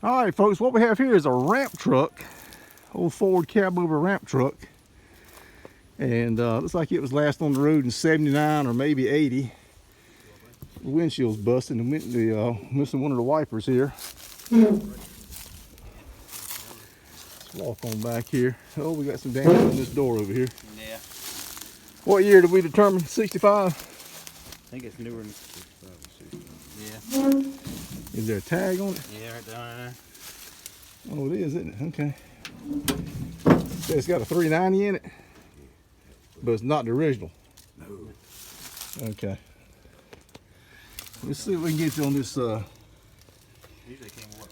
All right, folks, what we have here is a ramp truck, old Ford Cabover ramp truck. And looks like it was last on the road in 79 or maybe 80. The windshield's busted and missing one of the wipers here. Let's walk on back here. Oh, we got some damage on this door over here. Yeah. What year did we determine? 65? I think it's newer than 65. Yeah. Is there a tag on it? Yeah, right down there. Oh, it is, isn't it? Okay. So it's got a 390 in it, but it's not the original. No. Okay. Let's see if we can get you on this. Usually came what,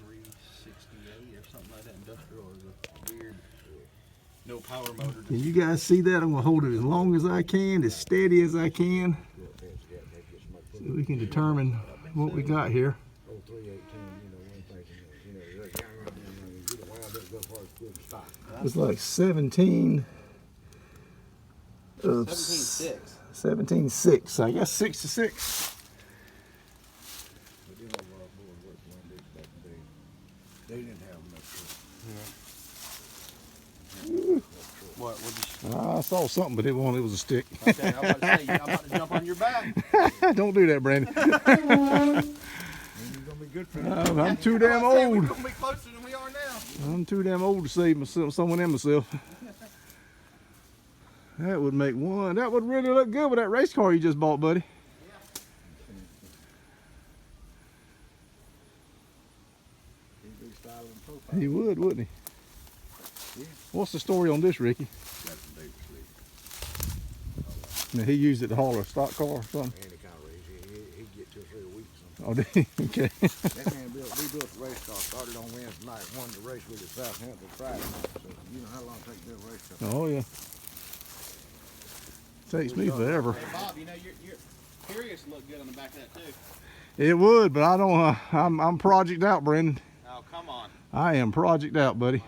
368 or something like that. Industrial is a weird, no power motor. Can you guys see that? I'm gonna hold it as long as I can, as steady as I can, so we can determine what we got here. It's like 17. 17.6. 17.6. I guess 6 to 6. They didn't have much. What would you? I saw something, but it was a stick. Okay, I'm about to say, I'm about to jump on your back. Don't do that, Brandon. You're gonna be good for you. I'm too damn We're old. gonna be closer than we are now. I'm too damn old to save myself, someone and myself. That would make one. That would really look good with that race car you just bought, buddy. He'd be styling profile. He would, wouldn't he? Yeah. What's the story on this, Ricky? Got some Davis sleep. Now, he used it to haul a stock car or something? Any kind of race. He'd get 2 or 3 weeks. Oh, did he? Okay. That man rebuilt the race car, started on Wednesday night, won the race with his Southampton Friday night. So you know how long it takes to build a race car. Oh, yeah. Takes me forever. Hey Bob, you know your Curious look good on the back of that too. It would, but I don't. I'm project out, Brandon. Oh come on. I am project out, buddy.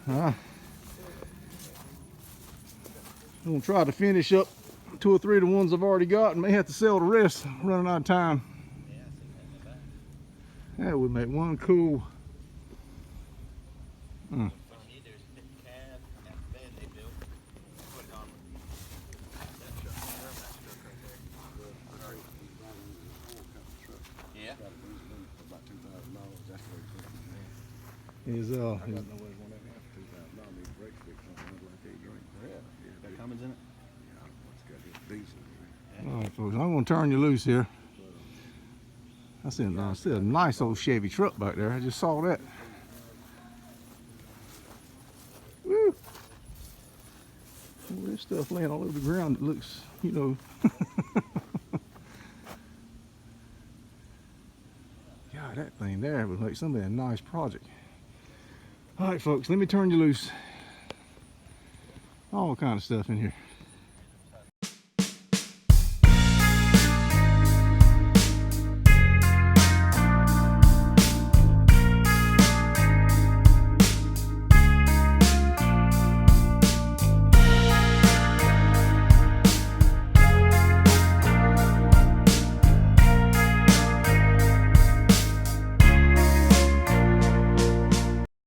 I'm gonna try to finish up 2 or 3 of the ones I've already got, and may have to sell the rest. I'm running out of time. Yeah, I see that in the back. That would make one cool. What you need to do is stick the cab and that bed they built. Put it on that truck. That truck right there. Yeah. About $2,000. That's what Is I got no way to want that for $2,000. Need a brake fix on it like they drink. Got Cummins in it? Yeah, it's got his diesel. all right, folks. I'm gonna turn you loose here. I see a nice old Chevy truck back there. I just saw that. Woo! All this stuff laying all over the ground. It looks, you know. God, that thing there would make somebody a nice project. All right, folks. Let me turn you loose. All kind of stuff in here.